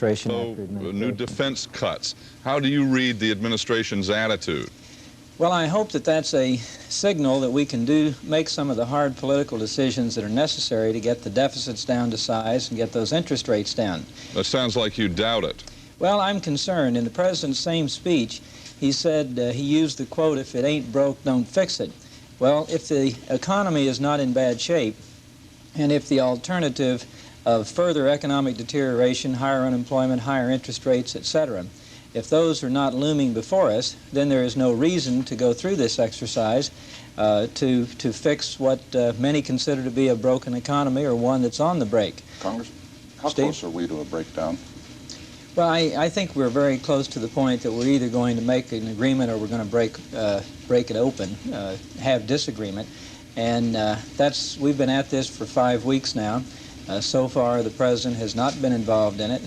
New defense cuts. How do you read the administration's attitude? Well, I hope that that's a signal that we can make some of the hard political decisions that are necessary to get the deficits down to size and get those interest rates down. That sounds like you doubt it. Well, I'm concerned. In the president's same speech, he said, he used the quote, "If it ain't broke, don't fix it." Well, if the economy is not in bad shape, and if the alternative of further economic deterioration, higher unemployment, higher interest rates, etc., if those are not looming before us, then there is no reason to go through this exercise to fix what many consider to be a broken economy or one that's on the break. Congressman, how close are we to a breakdown? Well, I think we're very close to the point that we're either going to make an agreement or we're going to break it open, have disagreement. And we've been at this for 5 weeks now. So far, the president has not been involved in it.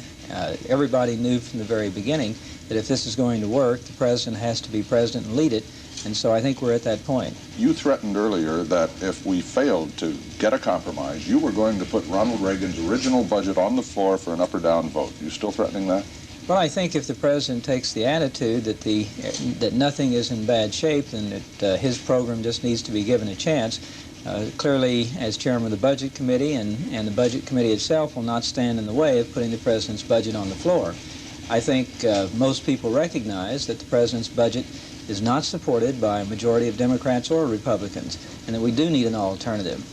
Everybody knew from the very beginning that if this is going to work, the president has to be president and lead it. And so I think we're at that point. You threatened earlier that if we failed to get a compromise, you were going to put Ronald Reagan's original budget on the floor for an up or down vote. You still threatening that? Well, I think if the president takes the attitude that nothing is in bad shape, then that his program just needs to be given a chance, clearly, as chairman of the Budget Committee and the Budget Committee itself will not stand in the way of putting the president's budget on the floor. I think most people recognize that the president's budget is not supported by a majority of Democrats or Republicans, and that we do need an alternative.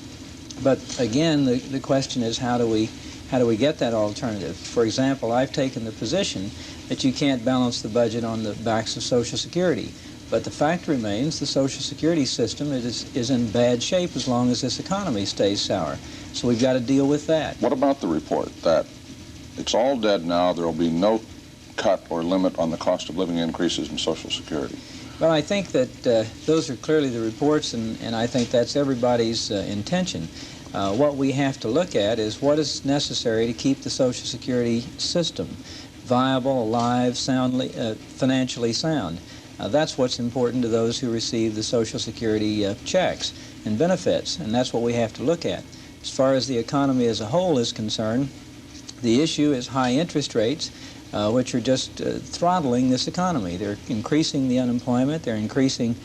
But again, the question is, how do we get that alternative? For example, I've taken the position that you can't balance the budget on the backs of Social Security. But the fact remains the Social Security system is in bad shape as long as this economy stays sour. So we've got to deal with that. What about the report that it's all dead now, there will be no cut or limit on the cost of living increases in Social Security? Well, I think that those are clearly the reports, and I think that's everybody's intention. What we have to look at is what is necessary to keep the Social Security system viable, alive, soundly, financially sound. That's what's important to those who receive the Social Security checks and benefits, and that's what we have to look at. As far as the economy as a whole is concerned, the issue is high interest rates, which are just throttling this economy. They're increasing the unemployment, they're increasing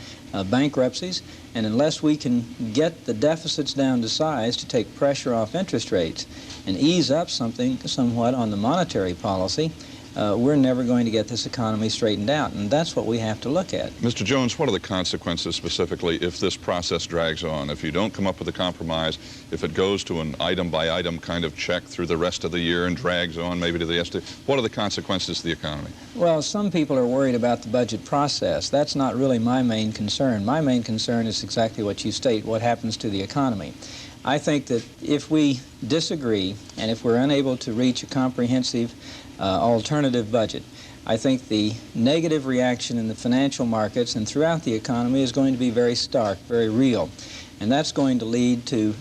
bankruptcies, and unless we can get the deficits down to size to take pressure off interest rates and ease up somewhat on the monetary policy, we're never going to get this economy straightened out, and that's what we have to look at. Mr. Jones, what are the consequences specifically if this process drags on? If you don't come up with a compromise, if it goes to an item-by-item kind of check through the rest of the year and drags on maybe to the ST, what are the consequences to the economy? Well, some people are worried about the budget process. That's not really my main concern. My main concern is exactly what you state, what happens to the economy. I think that if we disagree and if we're unable to reach a comprehensive alternative budget, I think the negative reaction in the financial markets and throughout the economy is going to be very stark, very real. And that's going to lead to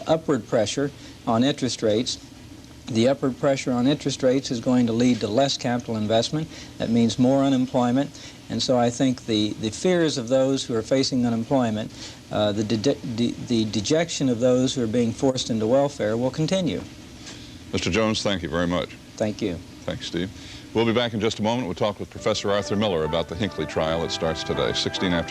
upward pressure on interest rates. The upward pressure on interest rates is going to lead to less capital investment. That means more unemployment. And so I think the fears of those who are facing unemployment, the dejection of those who are being forced into welfare will continue. Mr. Jones, thank you very much. Thank you. Thanks, Steve. We'll be back in just a moment. We'll talk with Professor Arthur Miller about the Hinckley trial that starts today, 16 after